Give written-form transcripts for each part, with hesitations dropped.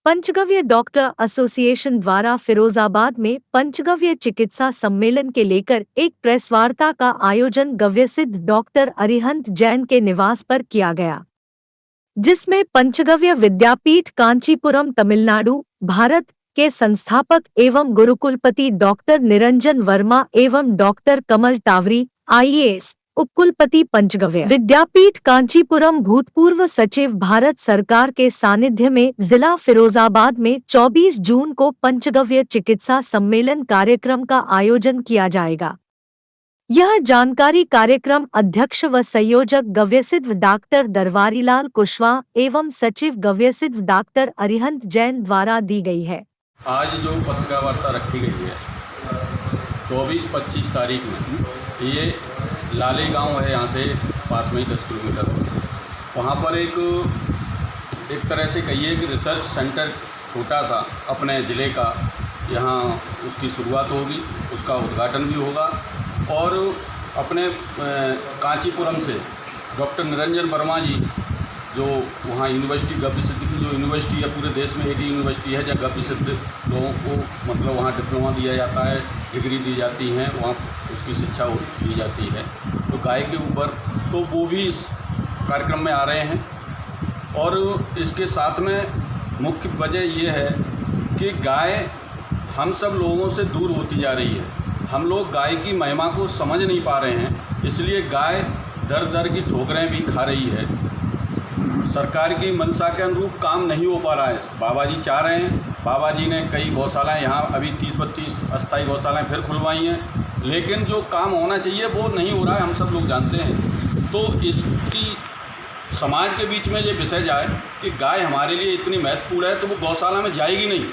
पंचगव्य doctor association द्वारा फिरोजाबाद में पंचगव्य चिकित्सा सम्मेलन के लेकर एक प्रेस वार्ता का आयोजन गव्यसिद्ध डॉक्टर अरिहंत जैन के निवास पर किया गया, जिसमें पंचगव्य विद्यापीठ कांचीपुरम तमिलनाडु भारत के संस्थापक एवं गुरुकुलपति डॉक्टर निरंजन वर्मा एवं डॉक्टर कमल टावरी IAS उपकुलपति पंचगव्य विद्यापीठ कांचीपुरम भूतपूर्व सचिव भारत सरकार के सानिध्य में जिला फिरोजाबाद में 24 जून को पंचगव्य चिकित्सा सम्मेलन कार्यक्रम का आयोजन किया जाएगा। यह जानकारी कार्यक्रम अध्यक्ष व संयोजक गव्यसिद्ध डॉक्टर दरबारीलाल कुशवाहा एवं सचिव गव्यसिद्ध डॉक्टर अरिहंत जैन द्वारा दी गई है। आज जो पत्रकार वार्ता रखी गई है 24-25 तारीख में, ये लाले गांव है, यहाँ से पास में ही 10 किलोमीटर, वहाँ पर एक तरह से कहिए कि रिसर्च सेंटर छोटा सा अपने ज़िले का, यहाँ उसकी शुरुआत होगी, उसका उद्घाटन भी होगा। और अपने कांचीपुरम से डॉक्टर निरंजन वर्मा जी, जो वहाँ यूनिवर्सिटी गव्यसिद्ध की जो यूनिवर्सिटी है, पूरे देश में एक ही यूनिवर्सिटी है जहाँ गव्यसिद्ध लोगों को मतलब वहाँ डिप्लोमा दिया जाता है, डिग्री दी जाती हैं, वहाँ उसकी शिक्षा दी जाती है। तो गाय के ऊपर तो वो भी इस कार्यक्रम में आ रहे हैं। और इसके साथ में मुख्य वजह ये है कि गाय हम सब लोगों से दूर होती जा रही है। हम लोग गाय की महिमा को समझ नहीं पा रहे हैं, इसलिए गाय दर दर की ठोकरें भी खा रही है। सरकार की मंशा के अनुरूप काम नहीं हो पा रहा है। बाबा जी चाह रहे हैं, बाबा जी ने कई गौशालाएँ यहाँ अभी 30-32 अस्थायी गौशालाएँ फिर खुलवाई हैं, लेकिन जो काम होना चाहिए वो नहीं हो रहा है, हम सब लोग जानते हैं। तो इसकी समाज के बीच में ये विषय जाए कि गाय हमारे लिए इतनी महत्वपूर्ण है, तो वो गौशाला में जाएगी नहीं।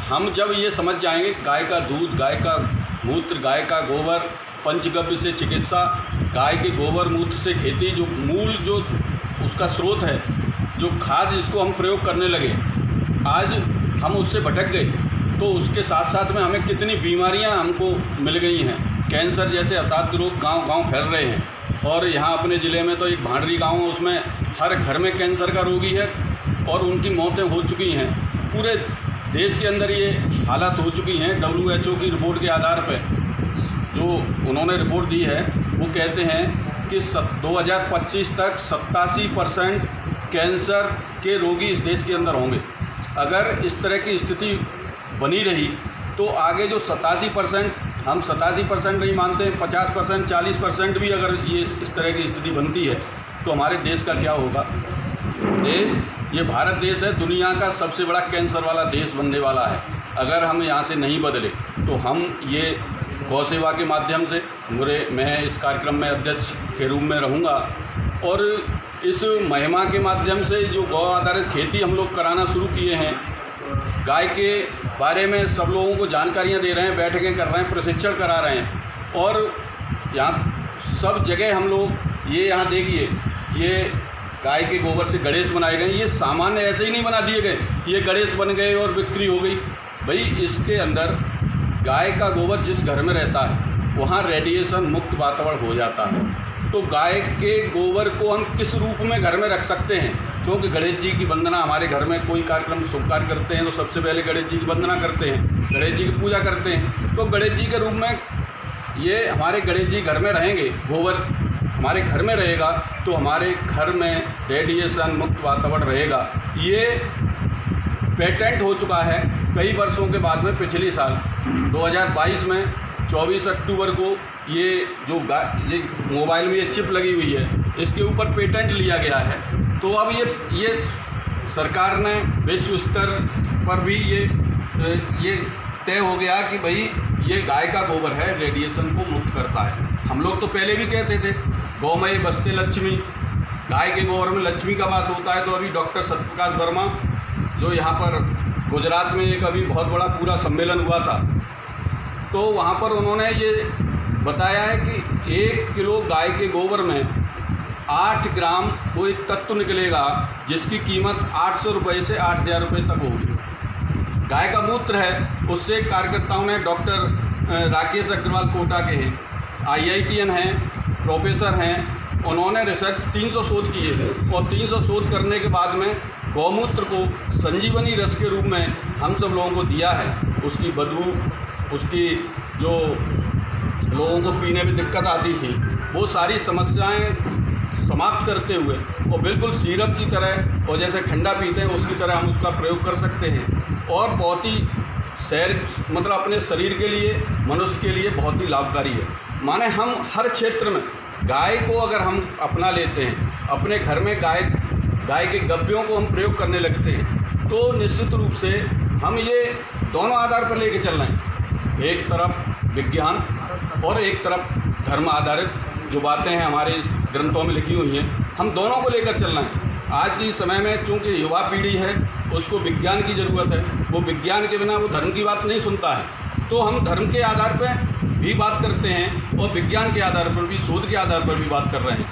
हम जब ये समझ जाएंगे गाय का दूध, गाय का मूत्र, गाय का गोबर, पंचगव्य से चिकित्सा, गाय के गोबर मूत्र से खेती, जो मूल जो उसका स्रोत है, जो खाद जिसको हम प्रयोग करने लगे, आज हम उससे भटक गए, तो उसके साथ साथ में हमें कितनी बीमारियां हमको मिल गई हैं। कैंसर जैसे असाध्य रोग गांव-गांव फैल रहे हैं। और यहाँ अपने ज़िले में तो एक भांडरी गांव है, उसमें हर घर में कैंसर का रोगी है और उनकी मौतें हो चुकी हैं। पूरे देश के अंदर ये हालत हो चुकी हैं। WHO की रिपोर्ट के आधार पर जो उन्होंने रिपोर्ट दी है, वो कहते हैं कि 2025 तक 87% कैंसर के रोगी इस देश के अंदर होंगे। अगर इस तरह की स्थिति बनी रही तो आगे जो 87%, हम 87% नहीं मानते, 50%, 40% भी अगर ये इस तरह की स्थिति बनती है तो हमारे देश का क्या होगा। ये भारत देश है, दुनिया का सबसे बड़ा कैंसर वाला देश बनने वाला है। अगर हम यहाँ से नहीं बदले तो हम ये गौ सेवा के माध्यम से मैं इस कार्यक्रम में अध्यक्ष के रूप में रहूँगा और इस महिमा के माध्यम से जो गौ आधारित खेती हम लोग कराना शुरू किए हैं, गाय के बारे में सब लोगों को जानकारियाँ दे रहे हैं, बैठकें कर रहे हैं, प्रशिक्षण करा रहे हैं। और यहाँ सब जगह हम लोग ये यहाँ देखिए, ये गाय के गोबर से गणेश बनाए गए। ये सामान्य ऐसे ही नहीं बना दिए गए, ये गणेश बन गए और बिक्री हो गई। भाई इसके अंदर गाय का गोबर जिस घर में रहता है वहाँ रेडिएशन मुक्त वातावरण हो जाता है। तो गाय के गोबर को हम किस रूप में घर में रख सकते हैं, क्योंकि गणेश जी की वंदना, हमारे घर में कोई कार्यक्रम शुभ कार्य करते हैं तो सबसे पहले गणेश जी की वंदना करते हैं, गणेश जी की पूजा करते हैं। तो गणेश जी के रूप में ये हमारे गणेश जी घर में रहेंगे, गोबर हमारे घर में रहेगा तो हमारे घर में रेडिएशन मुक्त वातावरण रहेगा। ये पेटेंट हो चुका है कई वर्षों के बाद में। पिछले साल 2022 में 24 अक्टूबर को ये मोबाइल में ये चिप लगी हुई है, इसके ऊपर पेटेंट लिया गया है। तो अब ये सरकार ने विश्व स्तर पर भी ये तय हो गया कि भाई ये गाय का गोबर है, रेडिएशन को मुक्त करता है। हम लोग तो पहले भी कहते थे गौमय बस्ते लक्ष्मी, गाय के गोबर में लक्ष्मी का वास होता है। तो अभी डॉक्टर सत्यप्रकाश वर्मा, जो यहाँ पर गुजरात में एक अभी बहुत बड़ा पूरा सम्मेलन हुआ था, तो वहाँ पर उन्होंने ये बताया है कि 1 किलो गाय के गोबर में 8 ग्राम कोई तत्व निकलेगा जिसकी कीमत 800 रुपये से 8000 रुपये तक होगी। गाय का मूत्र है, उससे कार्यकर्ताओं ने डॉक्टर राकेश अग्रवाल कोटा के हैं, IITN हैं, प्रोफेसर हैं, उन्होंने रिसर्च 300 शोध किए और 300 शोध करने के बाद में गौमूत्र को संजीवनी रस के रूप में हम सब लोगों को दिया है, उसकी बदबू, उसकी जो लोगों को पीने में दिक्कत आती थी, वो सारी समस्याएं समाप्त करते हुए और बिल्कुल सिरप की तरह और जैसे ठंडा पीते हैं उसकी तरह हम उसका प्रयोग कर सकते हैं और बहुत ही मतलब अपने शरीर के लिए, मनुष्य के लिए बहुत ही लाभकारी है। माने हम हर क्षेत्र में गाय को अगर हम अपना लेते हैं, अपने घर में गाय के गब्बियों को हम प्रयोग करने लगते हैं, तो निश्चित रूप से हम ये दोनों आधार पर लेके चल रहे हैं, एक तरफ विज्ञान और एक तरफ धर्म आधारित जो बातें हैं हमारे ग्रंथों में लिखी हुई हैं, हम दोनों को लेकर चल रहे हैं। आज के समय में चूँकि युवा पीढ़ी है, उसको विज्ञान की ज़रूरत है, वो विज्ञान के बिना वो धर्म की बात नहीं सुनता है, तो हम धर्म के आधार पर भी बात करते हैं और विज्ञान के आधार पर भी, शोध के आधार पर भी बात कर रहे हैं।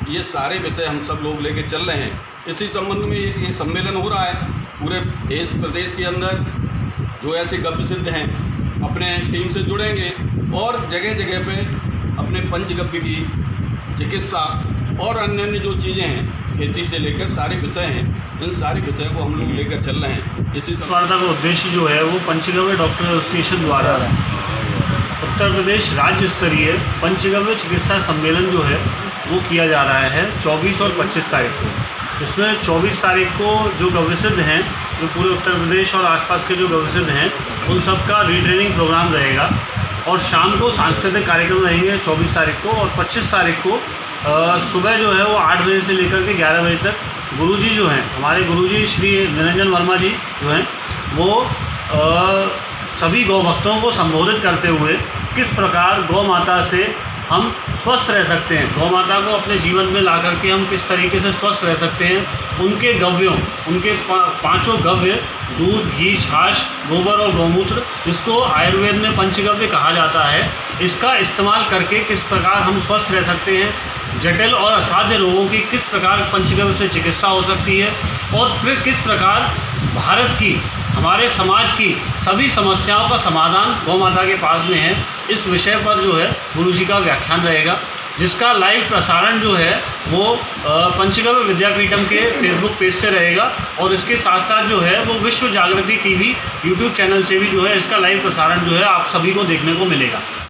ये सारे विषय हम सब लोग लेके चल रहे हैं। इसी संबंध में ये सम्मेलन हो रहा है पूरे देश प्रदेश के अंदर। जो ऐसे गव्य सिद्ध हैं अपने टीम से जुड़ेंगे और जगह जगह पे अपने पंचगव्य की चिकित्सा और अन्य जो चीज़ें हैं, खेती से लेकर सारे विषय हैं, इन सारे विषयों को हम लोग लेकर चल रहे हैं। इसी वार्ता का उद्देश्य जो है वो पंचगव्य डॉक्टर एसोसिएशन द्वारा उत्तर प्रदेश राज्य स्तरीय पंचगव्य चिकित्सा सम्मेलन जो है वो किया जा रहा है 24 और 25 तारीख को। इसमें 24 तारीख को जो गव्यसिद्ध हैं, जो पूरे उत्तर प्रदेश और आसपास के जो गव्यसिद्ध हैं, उन सब का रीट्रेनिंग प्रोग्राम रहेगा और शाम को सांस्कृतिक कार्यक्रम रहेंगे 24 तारीख को। और 25 तारीख को सुबह जो है वो 8 बजे से लेकर के 11 बजे तक गुरुजी जो हैं, हमारे गुरुजी श्री निरंजन वर्मा जी जो हैं, वो सभी गौ भक्तों को संबोधित करते हुए किस प्रकार गौ माता से हम स्वस्थ रह सकते हैं, गौ माता को अपने जीवन में ला करके हम किस तरीके से स्वस्थ रह सकते हैं, उनके गव्यों, उनके पांचों गव्य, दूध, घी, छाछ, गोबर और गौमूत्र, इसको आयुर्वेद में पंचगव्य कहा जाता है, इसका इस्तेमाल करके किस प्रकार हम स्वस्थ रह सकते हैं, जटिल और असाध्य रोगों की किस प्रकार पंचगव्य से चिकित्सा हो सकती है और फिर किस प्रकार भारत की, हमारे समाज की सभी समस्याओं का समाधान गौ माता के पास में है, इस विषय पर जो है गुरुजी का व्याख्यान रहेगा, जिसका लाइव प्रसारण जो है वो पंचगव्य विद्यापीठम के फेसबुक पेज से रहेगा और इसके साथ साथ जो है वो विश्व जागृति टीवी यूट्यूब चैनल से भी जो है इसका लाइव प्रसारण जो है आप सभी को देखने को मिलेगा।